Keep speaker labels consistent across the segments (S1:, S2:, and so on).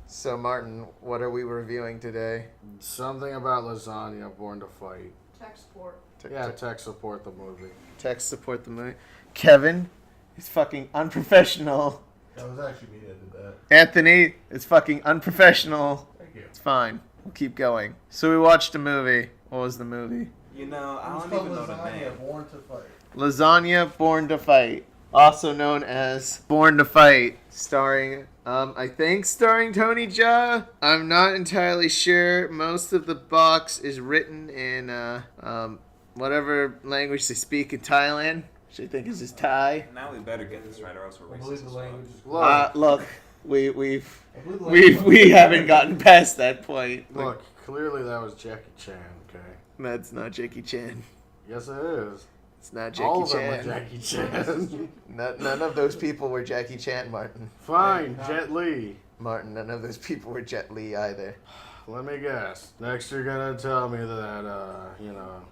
S1: So, Martin, what are we reviewing today?
S2: Something about lasagna, Born to Fight.
S3: Tech support.
S2: Tech support the movie.
S1: Tech support the movie. Kevin is fucking unprofessional.
S4: That was actually me that did that.
S1: Anthony is fucking unprofessional.
S4: Thank you.
S1: It's fine. We'll keep going. So we watched a movie. What was the movie?
S5: You know, I
S4: It's
S5: don't
S4: called
S5: even know the
S4: Lasagna,
S5: name.
S4: Born to Fight.
S1: Lasagna Born to Fight. Also known as Born to Fight. Starring, starring Tony Jaa. I'm not entirely sure. Most of the box is written in, whatever language they speak in Thailand, which I think is just Thai.
S5: Now we better get this right, or else we're
S4: I
S5: racist.
S4: believe the
S5: as
S4: language
S5: fuck.
S4: is
S1: Look, we
S4: I believe the
S1: we haven't gotten past that point.
S2: Look, clearly that was Jackie Chan, okay?
S1: That's not Jackie Chan.
S2: Yes, it is.
S1: It's not
S2: All
S1: Jackie
S2: of them
S1: Chan.
S2: were Jackie Chan.
S1: None of those people were Jackie Chan, Martin.
S2: Fine, Jet Li.
S1: Martin, none of those people were Jet Li either.
S2: Let me guess. Next you're gonna tell me that,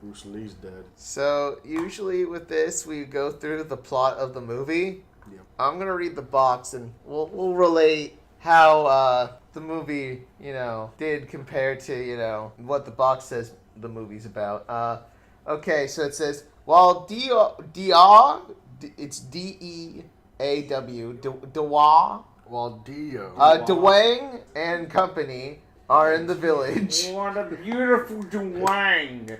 S2: Bruce Lee's dead.
S1: So, usually with this, we go through the plot of the movie.
S2: Yep.
S1: I'm going to read the box, and we'll relate how the movie, did compare to, what the box says the movie's about. Okay, so it says, while it's D-E-A-W, Dewa,
S2: While Dio.
S1: Dwayne and company are in the village.
S5: What a beautiful Dwayne.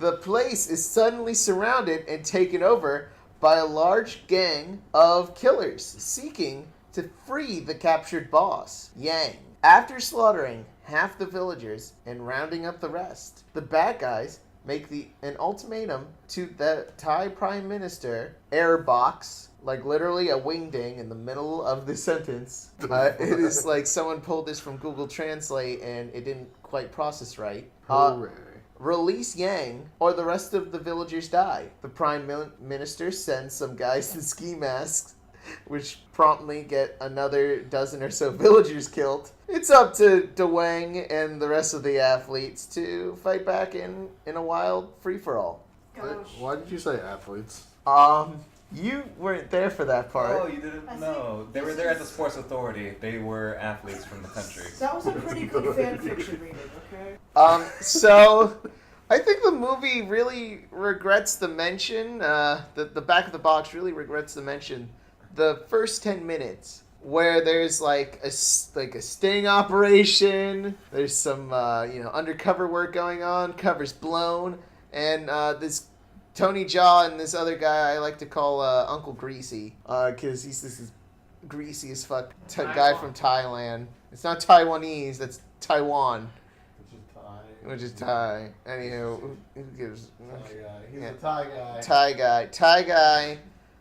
S1: The place is suddenly surrounded and taken over by a large gang of killers seeking to free the captured boss, Yang. After slaughtering half the villagers and rounding up the rest, the bad guys make an ultimatum to the Thai Prime Minister, Airbox, like literally a wingding in the middle of the sentence. It is like someone pulled this from Google Translate and it didn't quite process right.
S2: Hooray.
S1: Release Yang, or the rest of the villagers die. The Prime Minister sends some guys in ski masks, which promptly get another dozen or so villagers killed. It's up to Dwayne and the rest of the athletes to fight back in a wild free-for-all.
S3: Gosh.
S2: Why did you say athletes?
S1: You weren't there for that part.
S5: Oh, you didn't
S3: I
S5: know.
S3: think
S5: They were
S3: this
S5: there at the
S3: is-
S5: Sports Authority. They were athletes from the country.
S3: That was a pretty good fan fiction reading, okay?
S1: So I think the movie really regrets the mention. The back of the box really regrets the mention. The first 10 minutes where there's like a sting operation. There's some undercover work going on. Cover's blown, and this Tony Jaa and this other guy I like to call Uncle Greasy, because he's this greasy as fuck guy from Thailand. It's not Taiwanese, that's Taiwan, which is Thai. Anywho, who gives?
S4: He's
S1: Yeah.
S4: a Thai guy.
S1: Thai guy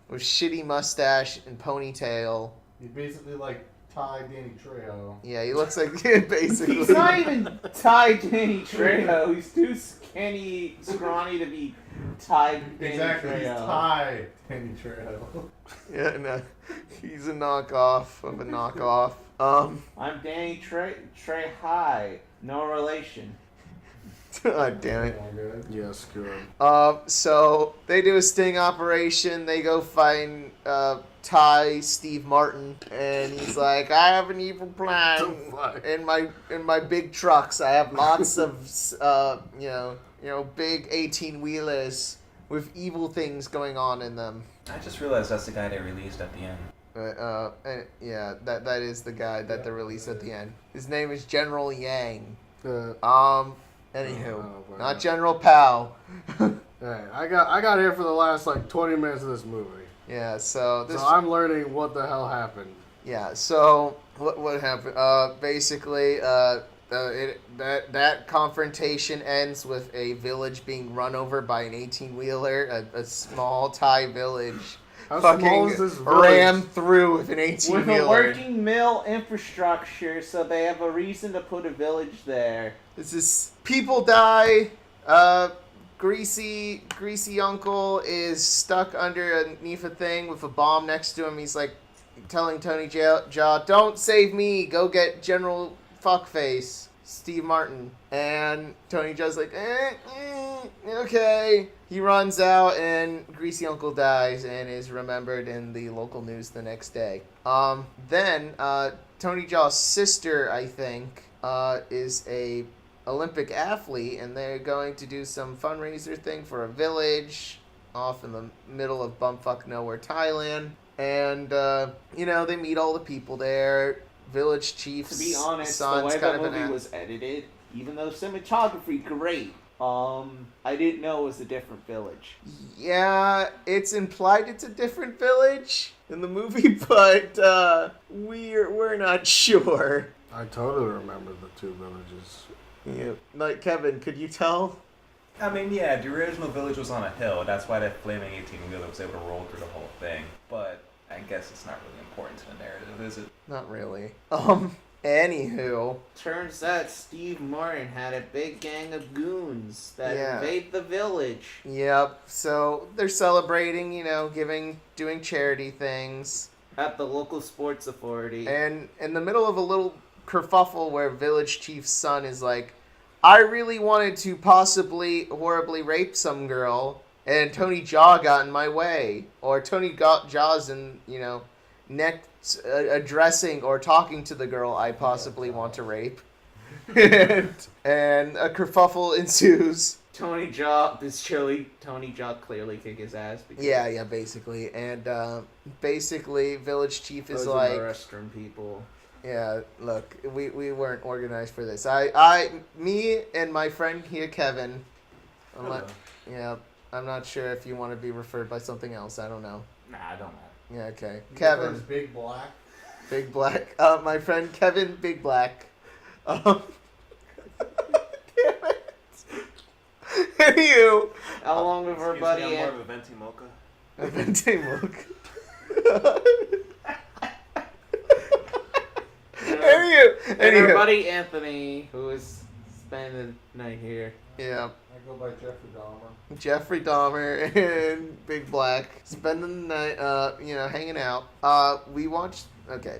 S1: with shitty mustache and ponytail.
S4: He's basically like Thai Danny Trejo.
S1: Yeah, he looks like basically.
S6: He's not even Thai Danny Trejo. He's too skinny, scrawny to be Thai Danny
S4: Exactly, he's
S6: Trejo.
S4: Thai Danny Trejo.
S1: Yeah, no, he's a knockoff of a knockoff.
S6: I'm Danny Trey High. No relation.
S1: God damn it.
S2: Yes, good.
S1: So they do a sting operation. They go find Thai Steve Martin, and he's like, "I have an evil plan in my big trucks. I have lots of big 18-wheelers with evil things going on in them."
S5: I just realized that's the guy they released at the end.
S1: That is the guy that they released at the end. His name is General Yang. Anywho, not General Pow.
S2: Hey, I got here for the last 20 minutes of this movie.
S1: Yeah, so
S2: I'm learning what the hell happened.
S1: Yeah, so what happened? Basically, that confrontation ends with a village being run over by an 18-wheeler, a small Thai village.
S2: How small
S1: Fucking
S2: is this village?
S1: rammed through with an
S6: With a
S1: 18-wheeler.
S6: working mill infrastructure, so they have a reason to put a village there.
S1: This is people die. Greasy uncle is stuck underneath a thing with a bomb next to him. He's like telling Tony Jaa, "Don't save me. Go get General Fuckface, Steve Martin." And Tony Jaa's like, Okay. He runs out and Greasy Uncle dies and is remembered in the local news the next day. Then Tony Jaw's sister, I think, is a Olympic athlete, and they're going to do some fundraiser thing for a village off in the middle of bumfuck nowhere, Thailand. And they meet all the people there. Village chief's
S6: To be honest, the
S1: son's
S6: way
S1: kind
S6: the
S1: of an
S6: movie was edited, even though cinematography great, I didn't know it was a different village.
S1: Yeah, it's implied it's a different village in the movie, but we're not sure.
S2: I totally remember the two villages.
S1: Yeah, like Kevin, could you tell?
S5: I mean, yeah, the original village was on a hill. That's why that flaming 18-wheeler was able to roll through the whole thing. But I guess it's not really important to the narrative, is it?
S1: Not really. Anywho.
S6: Turns out Steve Martin had a big gang of goons that
S1: Yeah.
S6: invade the village.
S1: Yep. So they're celebrating, doing charity things.
S6: At the local sports authority.
S1: And in the middle of a little kerfuffle where village chief's son is like, I really wanted to possibly horribly rape some girl, and Tony Jaa got in my way. Or Tony Jaa's in, addressing or talking to the girl I possibly want to rape. and a kerfuffle ensues.
S6: Tony Jaa clearly kick his ass.
S1: Yeah, basically. And basically, village chief is
S6: those
S1: like,
S6: are the restroom people.
S1: yeah, look, we weren't organized for this. Me and my friend here, Kevin. I'm not sure if you want to be referred by something else. I don't know.
S6: Nah, I don't know.
S1: Yeah, okay.
S4: You
S1: Kevin,
S4: first, Big Black.
S1: Big Black. My friend Kevin, Big Black. Damn it. Anywho.
S6: Along with our buddy.
S5: I'm more of a venti mocha.
S1: A venti mocha.
S6: And our
S1: Anywho.
S6: buddy Anthony, who is spending the night here.
S1: Yeah.
S4: I go by Jeffrey Dahmer.
S1: Jeffrey Dahmer and Big Black spending the night, hanging out. We watched. Okay,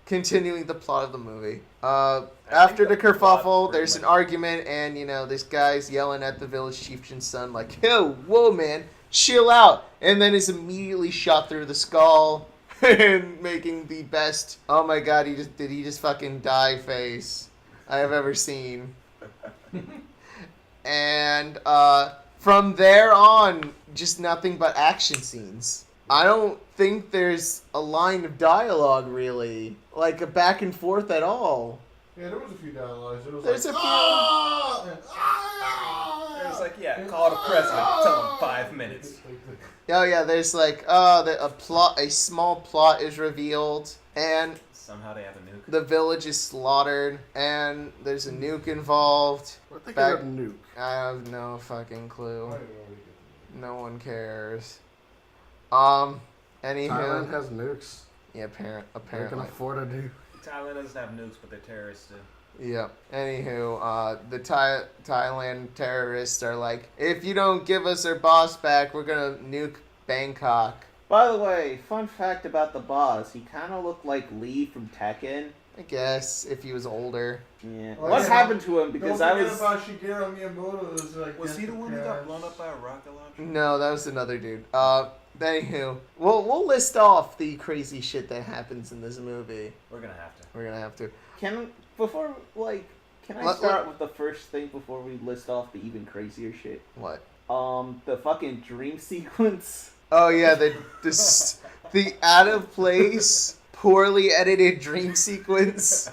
S1: continuing the plot of the movie. After the kerfuffle, there's an argument, and this guy's yelling at the village chieftain's son like, "Yo, whoa, man, chill out!" And then is immediately shot through the skull, and making the best. Oh my God, did he just fucking die face I have ever seen. And from there on, just nothing but action scenes. I don't think there's a line of dialogue, really. Like, a back and forth at all.
S4: Yeah, there was a few dialogues. It was
S1: There's
S4: like,
S1: a few-
S4: "Ah!" and,
S5: It
S4: "Ah!"
S5: was like, yeah, call the president, tell him 5 minutes.
S1: Oh, yeah, there's like, a small plot is revealed, and
S5: Somehow they have a nuke.
S1: the village is slaughtered, and there's a nuke involved.
S2: What they
S1: Back-
S2: got a nuke?
S1: I have no fucking clue.
S4: I don't know what he did.
S1: No one cares. Anywho.
S2: Thailand has nukes.
S1: Yeah,
S2: They can
S1: apparently.
S2: afford a nuke.
S5: Thailand doesn't have nukes, but they're terrorists too.
S1: Yeah. Anywho, the Thailand terrorists are like, if you don't give us our boss back, we're gonna nuke Bangkok.
S6: By the way, fun fact about the boss, he kind of looked like Lee from Tekken.
S1: I guess if he was older.
S6: Yeah.
S4: Oh,
S6: What
S4: yeah.
S6: happened to him? Because
S4: Don't
S6: I
S4: forget
S6: was.
S4: about Shigeru Miyamoto.
S5: Was he the one that got blown up by a rocket launcher?
S1: No, that was another dude. Anywho, we'll list off the crazy shit that happens in this movie.
S5: We're gonna have to.
S1: We're gonna have to.
S6: Can I
S1: Let-
S6: start with the first thing before we list off the even crazier shit?
S1: What?
S6: The fucking dream sequence.
S1: Oh yeah, the out of place, poorly edited dream sequence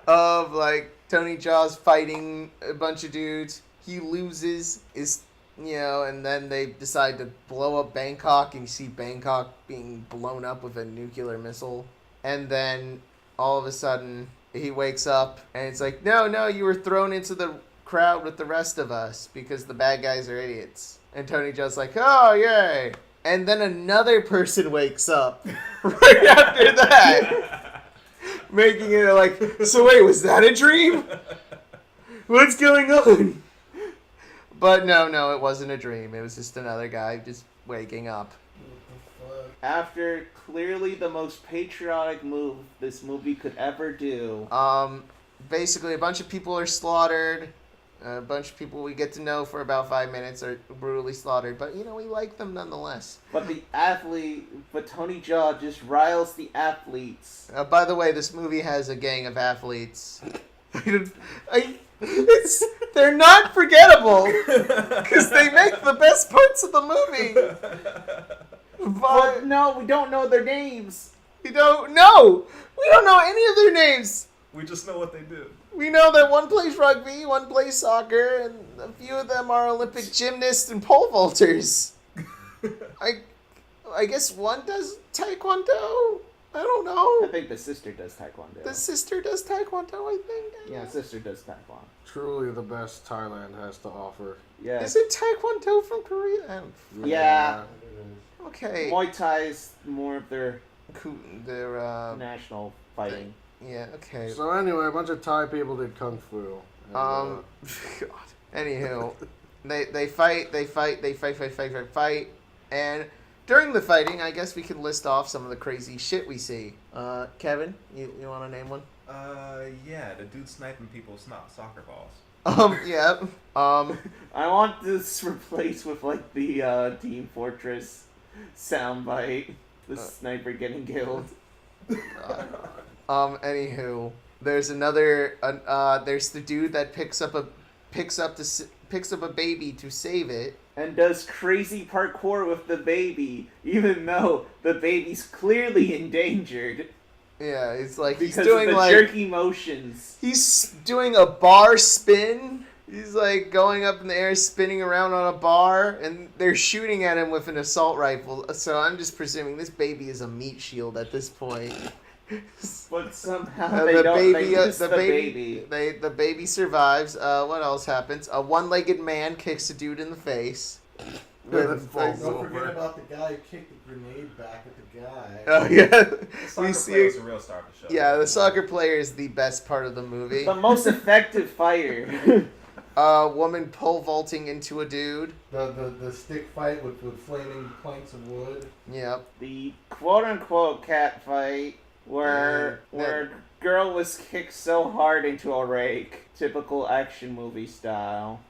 S1: of like Tony Jaa's fighting a bunch of dudes. He loses, and then they decide to blow up Bangkok, and you see Bangkok being blown up with a nuclear missile. And then all of a sudden he wakes up and it's like, no, you were thrown into the crowd with the rest of us because the bad guys are idiots. And Tony Jaa's like, oh yay. And then another person wakes up right after that, making it like, so wait, was that a dream? What's going on? But no, it wasn't a dream. It was just another guy just waking up.
S6: After clearly the most patriotic move this movie could ever do.
S1: Basically, a bunch of people are slaughtered, A bunch of people we get to know for about 5 minutes are brutally slaughtered, but we like them nonetheless.
S6: But Tony Jaa just riles the athletes.
S1: By the way, this movie has a gang of athletes. They're not forgettable because they make the best parts of the movie.
S6: But no, we don't know their names.
S1: We don't know. We don't know any of their names.
S5: We just know what they do.
S1: We know that one plays rugby, one plays soccer, and a few of them are Olympic gymnasts and pole vaulters. I guess one does taekwondo. I don't know.
S6: I think the sister does taekwondo.
S1: The sister does taekwondo, I think.
S6: Yeah, sister does taekwondo.
S2: Truly the best Thailand has to offer.
S6: Yeah.
S1: Isn't taekwondo from Korea? I don't
S6: Yeah.
S1: Okay.
S6: Muay Thai is more of their
S1: They're
S6: national fighting.
S1: yeah. Okay.
S2: So anyway, a bunch of Thai people did kung fu. And,
S1: God. Anywho, they fight, and during the fighting, I guess we can list off some of the crazy shit we see. Kevin, you want to name one?
S5: Yeah, the dude sniping people's soccer balls.
S1: Yeah.
S6: I want this replaced with like the Team Fortress soundbite. The sniper getting killed.
S1: Anywho, there's another. There's the dude that picks up a baby to save it.
S6: And does crazy parkour with the baby, even though the baby's clearly endangered.
S1: Yeah, it's like
S6: Because
S1: he's doing
S6: of the
S1: like
S6: jerky motions.
S1: he's doing a bar spin. He's like going up in the air, spinning around on a bar, and they're shooting at him with an assault rifle. So I'm just presuming this baby is a meat shield at this point.
S6: But somehow they miss the baby.
S1: The baby survives. What else happens? A one-legged man kicks a dude in the face.
S2: Then falls
S4: Don't
S2: over.
S4: forget about the guy who kicked the grenade back at the guy.
S1: Oh yeah,
S5: The soccer
S1: we
S5: player was
S1: see.
S5: the real star of the show.
S1: Yeah, the soccer player is the best part of the movie.
S6: The most effective fighter.
S1: Woman pole vaulting into a dude.
S4: The stick fight with flaming planks of wood.
S1: Yep.
S6: The quote-unquote cat fight where girl was kicked so hard into a rake. Typical action movie style.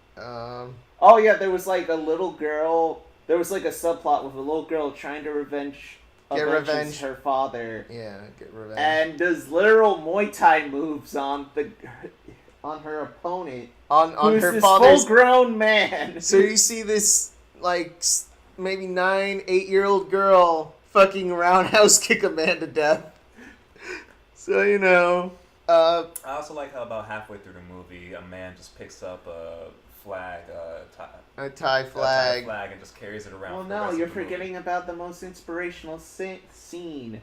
S6: Oh yeah, there was like a little girl. There was like a subplot with a little girl trying to avenge her father,
S1: Yeah, get revenge.
S6: and does literal Muay Thai moves on her opponent,
S1: on
S6: who's
S1: her
S6: this
S1: father's.
S6: full-grown man.
S1: So you see this like maybe 8-year-old girl fucking roundhouse kick a man to death. So
S5: I also like how about halfway through the movie, a man just picks up a flag,
S1: a Thai flag.
S5: and just carries it around.
S6: Well,
S5: for the
S6: no,
S5: rest
S6: you're
S5: of the movie.
S6: forgetting about the most inspirational scene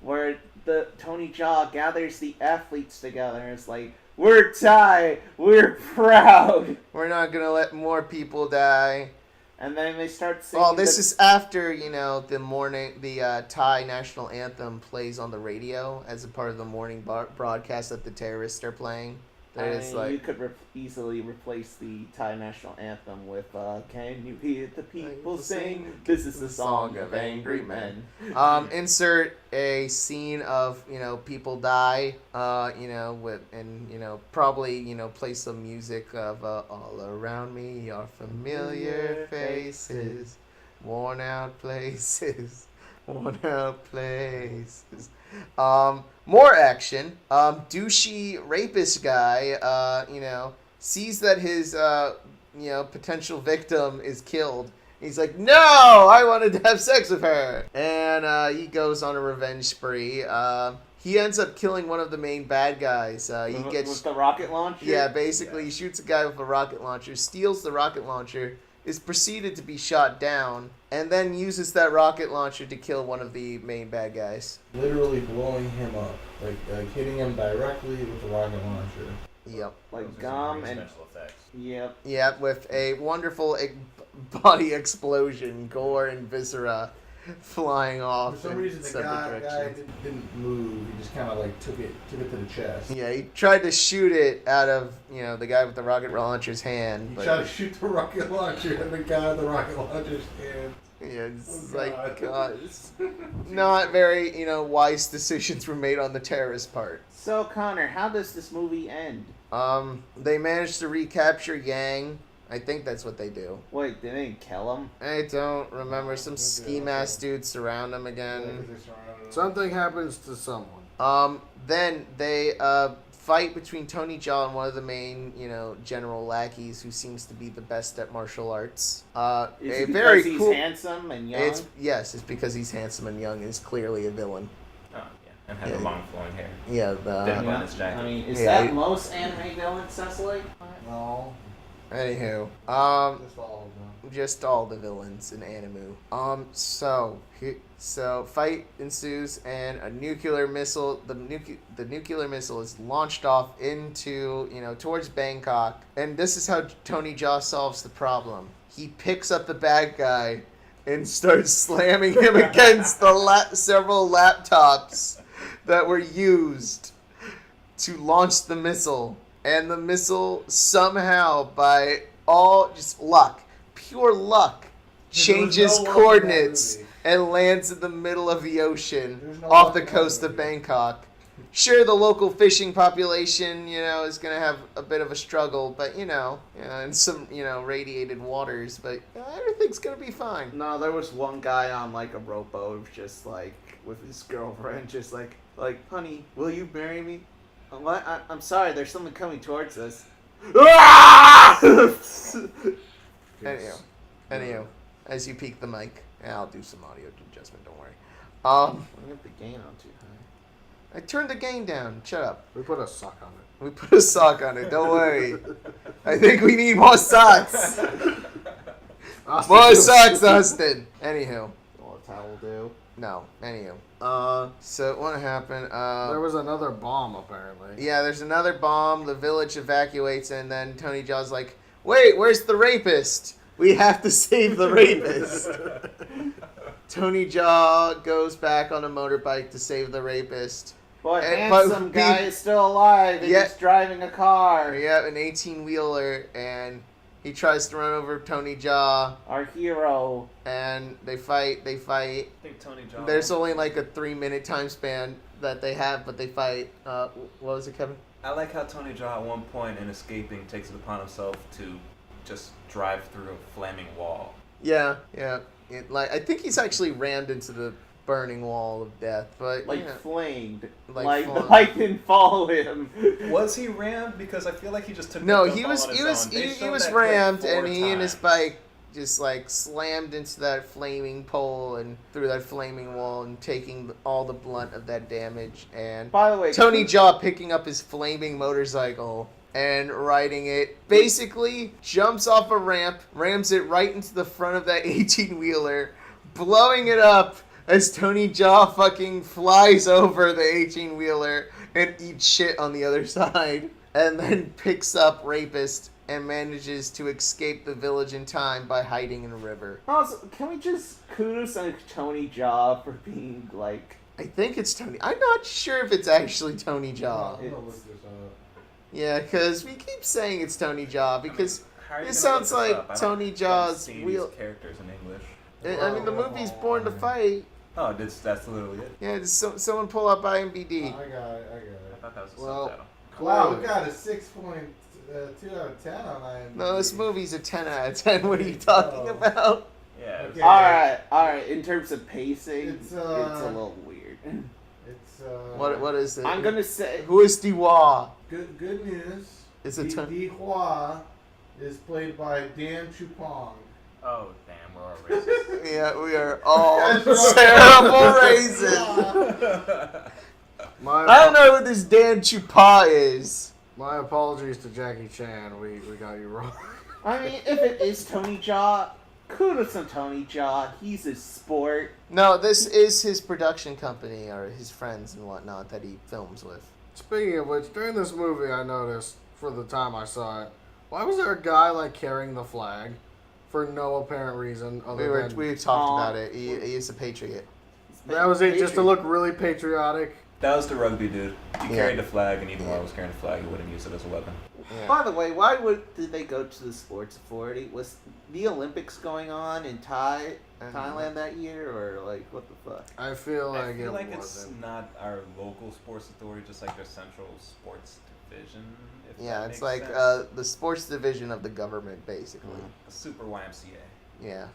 S6: where the Tony Jaa gathers the athletes together. It's like, we're Thai, we're proud,
S1: We're not gonna let more people die.
S6: and then they start singing.
S1: Well, this is after the Thai national anthem plays on the radio as a part of the morning broadcast that the terrorists are playing. There's
S6: you could easily replace the Thai national anthem with "Can you hear the people sing? This is the song of angry men."
S1: Insert a scene of people die, probably play some music of all around me are familiar faces, worn out places, worn out places. More action. Douchey rapist guy, sees that his, potential victim is killed. He's like, no, I wanted to have sex with her. And he goes on a revenge spree. He ends up killing one of the main bad guys.
S6: With the rocket launcher?
S1: Yeah, basically, he shoots a guy with a rocket launcher, steals the rocket launcher, is proceeded to be shot down, and then uses that rocket launcher to kill one of the main bad guys.
S4: Literally blowing him up. Like hitting him directly with the rocket launcher.
S1: Yep.
S6: Like
S5: Those are
S6: gum
S5: some
S6: and...
S5: great special effects.
S6: Yep.
S1: Yep, with a wonderful body explosion, gore and viscera flying off
S4: For some
S1: in
S4: reason, the
S1: separate
S4: guy
S1: directions.
S4: didn't move. He just kind of like took it to the chest.
S1: Yeah, he tried to shoot it out of the guy with the rocket launcher's hand.
S4: He
S1: But
S4: tried to shoot the rocket launcher, and the guy with the rocket launcher's hand.
S1: Yeah, it's
S4: Oh,
S1: like,
S4: God.
S1: God, it's not very, wise decisions were made on the terrorist part.
S6: So, Connor, how does this movie end?
S1: They managed to recapture Yang. I think that's what they do.
S6: Wait, did they kill him?
S1: I don't remember. Some
S4: Maybe
S1: ski-mask
S4: also-
S1: dudes surround him
S4: Yeah,
S1: again.
S4: 'cause they surrounded him.
S2: Something happens to someone.
S1: Then they fight between Tony Jaa and one of the main, general lackeys who seems to be the best at martial arts.
S6: Is
S1: A
S6: it because
S1: very
S6: he's
S1: cool.
S6: handsome and young?
S1: It's because he's handsome and young and is clearly a villain.
S5: Oh, yeah. And has
S1: Yeah.
S5: a long flowing hair.
S1: Yeah,
S5: Didn't want his jacket.
S6: I mean, is
S1: Yeah,
S6: that
S1: he-
S6: most anime villains, Cecily?
S4: No,
S1: anywho,
S4: just all of them.
S1: just all the villains in Animu. So fight ensues, and a nuclear missile. The nuclear missile is launched off into towards Bangkok, and this is how Tony Jaa solves the problem. He picks up the bad guy and starts slamming him against the several laptops that were used to launch the missile, and the missile somehow, by all just luck, pure luck, changes
S4: no luck in that
S1: coordinates
S4: movie.
S1: and lands in the middle of the ocean
S4: There's no
S1: off
S4: luck
S1: the
S4: in that
S1: coast of
S4: movie.
S1: Bangkok. Sure, the local fishing population, is going to have a bit of a struggle, but, in some, radiated waters, but everything's going to be fine.
S6: No, there was one guy on like a rowboat, just like with his girlfriend, just like, honey, will you marry me? What? I'm sorry, there's something coming towards us.
S1: Anywho, as you peek the mic, I'll do some audio adjustment, don't worry.
S6: We have the gain on too high.
S1: I turned the gain down. Shut up.
S2: We put a suck on it.
S1: We put a sock on it. Don't worry. I think we need more socks. More socks, Austin. Anywho.
S6: What a towel do?
S1: No. Anywho. So what happened?
S2: There was another bomb, apparently.
S1: Yeah, there's another bomb. The village evacuates, and then Tony Jaa's like, "Wait, where's the rapist? We have to save the rapist." Tony Jaa goes back on a motorbike to save the rapist.
S6: But
S1: And-
S6: handsome
S1: but
S6: guy
S1: he-
S6: is still alive and
S1: Yeah.
S6: he's driving a car.
S1: Yeah, an 18-wheeler, and he tries to run over Tony Jaa,
S6: Our hero.
S1: and they fight.
S5: I think Tony Jaa.
S1: There's only like a 3-minute time span that they have, but they fight. What was it, Kevin?
S5: I like how Tony Jaa at one point in escaping takes it upon himself to just drive through a flaming wall.
S1: Yeah. I think he's actually rammed into the burning wall of death, but
S6: Like flamed.
S1: Like
S6: Like the
S1: flamed.
S6: light didn't follow him.
S5: Was he rammed? Because I feel like he just took.
S1: No,
S5: the
S1: he
S5: jump
S1: was
S5: all on
S1: he
S5: his
S1: was
S5: own. They
S1: he
S5: showed
S1: was
S5: that clip
S1: rammed,
S5: 4
S1: and he and his
S5: times.
S1: bike just like slammed into that flaming pole and through that flaming wall, and taking all the blunt of that damage. And
S6: By the way,
S1: Tony Jaa picking up his flaming motorcycle and riding it, basically jumps off a ramp, rams it right into the front of that 18-wheeler, blowing it up as Tony Jaa fucking flies over the 18-wheeler and eats shit on the other side, and then picks up Rapist and manages to escape the village in time by hiding in a river.
S6: Also, can we just kudos on Tony Jaa for being like...
S1: I think it's Tony. I'm not sure if it's actually Tony
S4: I'm
S1: Jaa.
S4: gonna look this up.
S1: Yeah, because we keep saying it's Tony Jaa because
S5: How are you
S1: it
S5: gonna
S1: sounds
S5: look this
S1: like
S5: up? I don't-
S1: Tony
S5: don't
S1: Jaa's
S5: see
S1: real.
S5: these characters in English.
S1: I mean, the movie's Born to Fight.
S5: Oh, that's literally it.
S1: Yeah, someone pull up IMDb.
S4: I got it.
S5: I thought that was a
S1: Well,
S5: subtitle.
S4: Wow, we got a 6.2 out of 10 on IMDb.
S1: No, this movie's a 10 out of 10. What are you talking about?
S5: Yeah.
S4: Okay.
S6: Alright, in terms of pacing,
S4: It's,
S6: it's a little weird.
S4: It's
S1: What is it?
S6: I'm gonna say...
S1: Who is Diwa?
S4: good news.
S1: It's a
S4: Di Hua is played by Dan Chupong.
S5: Oh damn, we're all racist.
S1: Yeah, we are all terrible racist. I don't know who this Dan Chupa is.
S2: My apologies to Jackie Chan. We got you wrong.
S6: I mean, if it is Tony Jaa, kudos on Tony Jaa. He's a sport.
S1: No, this is his production company or his friends and whatnot that he films with.
S2: Speaking of which, during this movie, I noticed for the time I saw it, why was there a guy like carrying the flag for no apparent reason other than
S1: We talked about it. He is a patriot.
S2: that was it, just to look really patriotic.
S5: That was the rugby dude. He
S1: Yeah.
S5: carried the flag, and even while he was carrying the flag, he wouldn't use it as a weapon.
S1: Yeah.
S6: By the way, did they go to the sports authority? Was the Olympics going on in Thailand that year, or like what the fuck?
S2: I feel like
S5: I feel like
S2: it
S5: it's
S2: wasn't.
S5: not our local sports authority, just like their central sports division. If
S1: Yeah,
S5: that
S1: it's
S5: makes
S1: like
S5: sense.
S1: the sports division of the government, basically.
S5: Super YMCA.
S1: Yeah.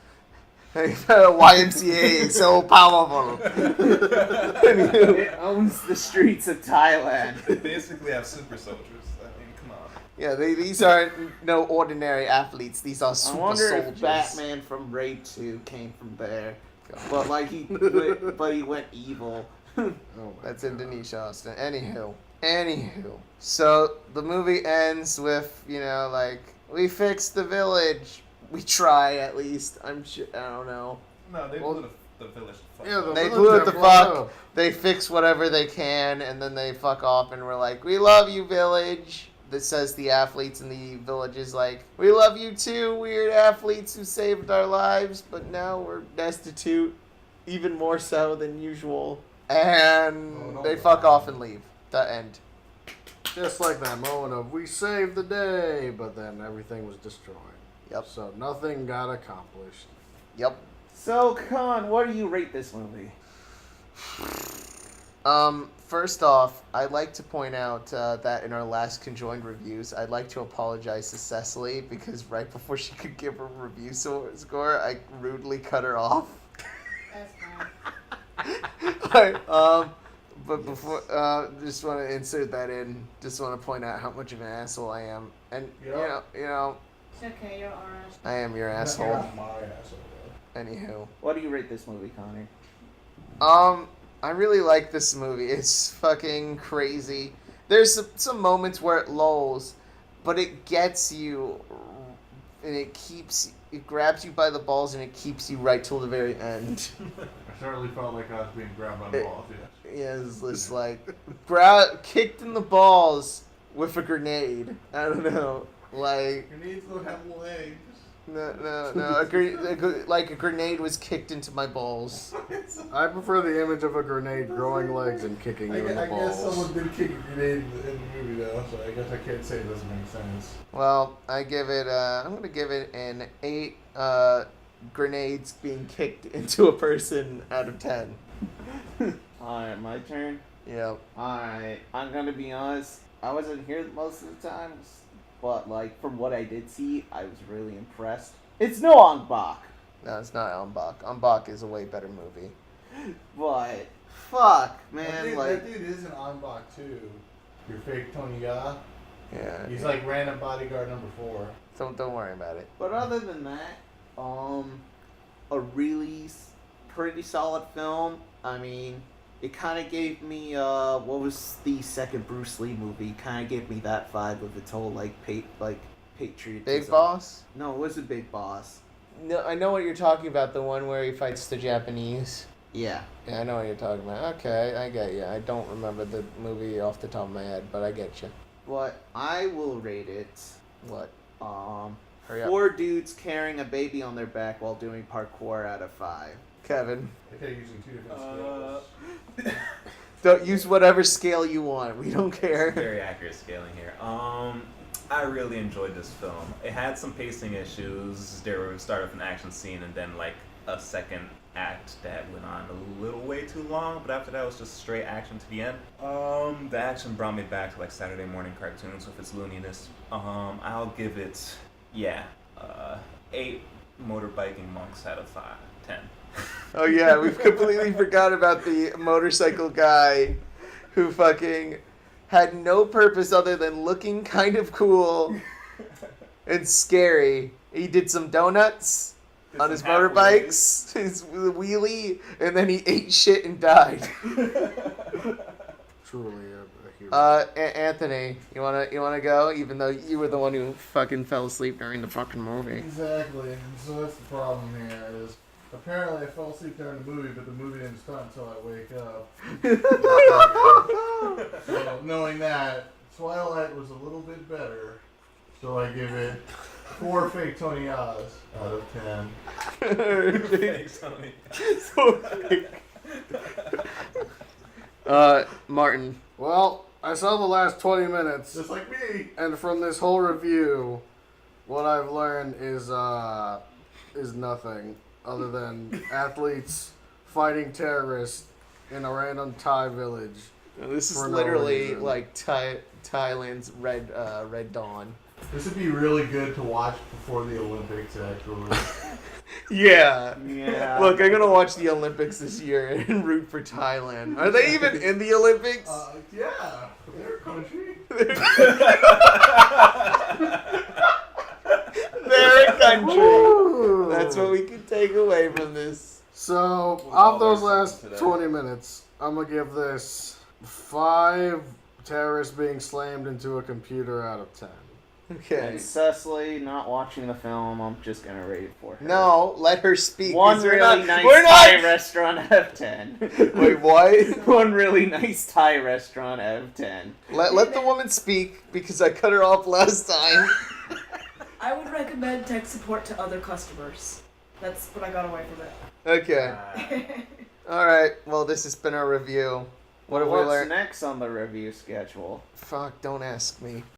S1: YMCA is so powerful.
S6: It owns the streets of Thailand.
S5: They basically have super soldiers. I mean, come on.
S1: Yeah, these aren't no ordinary athletes. These are
S6: I
S1: super
S6: wonder
S1: soldiers.
S6: if Batman from Raid 2 came from there, but like he went evil.
S2: Oh my
S1: That's
S2: God.
S1: Indonesia, Austin. Anywho. So the movie ends with, like, we fixed the village. We try, at least. I'm sure. I don't know.
S5: No, they
S2: Well,
S5: blew the village. The fuck
S2: Yeah,
S5: up.
S2: the
S1: They
S2: village
S1: blew it the
S2: got blown
S1: fuck.
S2: up.
S1: They fix whatever they can, and then they fuck off, and we're like, we love you, village. That says the athletes in the village is like, we love you too, weird athletes who saved our lives, but now we're destitute, even more so than usual. And
S4: Oh, no,
S1: they
S4: no.
S1: fuck off and leave. The end.
S2: Just like that moment of we saved the day, but then everything was destroyed.
S1: Yep.
S2: So nothing got accomplished.
S1: Yep.
S6: So, Con, what do you rate this movie?
S1: First off, I'd like to point out that in our last ConJoined reviews, I'd like to apologize to Cecily because right before she could give her review score, I rudely cut her off.
S3: That's fine.
S1: Alright, but before, just want to insert that in. Just want to point out how much of an asshole I am, and
S4: Yeah.
S1: you know,
S3: It's okay, you're orange.
S1: I am your
S4: You're
S1: asshole.
S4: not my asshole, though.
S1: Anywho,
S6: What do you rate this movie, Connor?
S1: I really like this movie. It's fucking crazy. There's some moments where it lulls, but it gets you, and it grabs you by the balls, and it keeps you right till the very end.
S4: I certainly felt like I was being grabbed by the balls, yes.
S1: Yeah, it's just like kicked in the balls with a grenade. I don't know, like
S4: Grenades don't have legs.
S1: no. Like a grenade was kicked into my balls.
S2: I prefer the image of a grenade growing legs and kicking you in the
S4: I guess
S2: balls.
S4: someone did kick a grenade in the movie though, so I guess I can't say it doesn't make sense.
S1: Well, I give it. I'm gonna give it an 8 grenades being kicked into a person out of 10.
S6: Alright, my turn.
S1: Yeah.
S6: Alright, I'm gonna be honest, I wasn't here most of the time, but like, from what I did see, I was really impressed. It's no Ong-bok,
S1: No, it's not Ong-bok. Ong-bok is a way better movie.
S6: but fuck,
S4: That
S6: man,
S4: dude,
S6: like,
S4: that dude is an Ong-bak too. Your fake Tony Ya.
S1: Yeah.
S4: He's like random bodyguard number 4.
S1: Don't worry about it.
S6: but other than that, a really pretty solid film. I mean, it kind of gave me, what was the second Bruce Lee movie? Kind of gave me that vibe with its whole, like, patriotism.
S1: Big Boss?
S6: No, it wasn't Big Boss.
S1: No, I know what you're talking about. The one where he fights the Japanese.
S6: Yeah.
S1: Yeah, I know what you're talking about. Okay, I get you. I don't remember the movie off the top of my head, but I get you.
S6: But I will rate it,
S1: What? Hurry up.
S6: 4 dudes carrying a baby on their back while doing parkour out of 5.
S1: Kevin.
S4: They're using 2 different scales.
S1: Don't use whatever scale you want. We don't care.
S5: Very accurate scaling here. I really enjoyed this film. It had some pacing issues. There were start with an action scene and then like a second act that went on a little way too long, but after that it was just straight action to the end. The action brought me back to like Saturday morning cartoons with its looniness. I'll give it 8 motorbiking monks out of 10.
S1: Oh yeah, we've completely forgot about the motorcycle guy who fucking had no purpose other than looking kind of cool and scary. He did some donuts on his motorbikes, his wheelie, and then he ate shit and died.
S2: Truly a hero.
S1: Anthony, you wanna go? Even though you were the one who fucking fell asleep during the fucking movie.
S4: Exactly. So that's the problem here is apparently I fell asleep during the movie, but the movie didn't start until I wake up. So knowing that, Twilight was a little bit better. So I give it 4 fake Tony Ya's out of 10.
S5: Thanks, Tony.
S1: So fake. Martin.
S2: Well, I saw the last 20 minutes,
S4: Just like me.
S2: and from this whole review, what I've learned is nothing other than athletes fighting terrorists in a random Thai village.
S1: This is
S2: For no
S1: literally
S2: reason.
S1: like Thailand's Red Dawn.
S4: This would be really good to watch before the Olympics, actually.
S1: Yeah.
S6: Yeah.
S1: Look, I'm gonna watch the Olympics this year and root for Thailand. Are they even in the Olympics?
S4: Yeah, their country.
S1: They're a country.
S2: Woo!
S1: That's what we can take away from this.
S2: So,
S5: all
S2: of those
S5: learn
S2: last
S5: something today.
S2: 20 minutes, I'm gonna give this 5 terrorists being slammed into a computer out of 10.
S1: Okay.
S6: And Cecily not watching the film, I'm just gonna rate it for her.
S1: No, let her speak.
S6: One
S1: 'cause we're
S6: really
S1: not-
S6: nice
S1: We're
S6: Thai
S1: not.
S6: restaurant out of 10.
S1: Wait, what?
S6: One really nice Thai restaurant out of 10.
S1: Let the woman speak because I cut her off last time.
S3: I would recommend tech support to other customers. That's what I got away from it.
S1: Okay. All right. Well, this has been our review. What have we
S6: What's
S1: learned?
S6: next on the review schedule?
S1: Fuck! Don't ask me.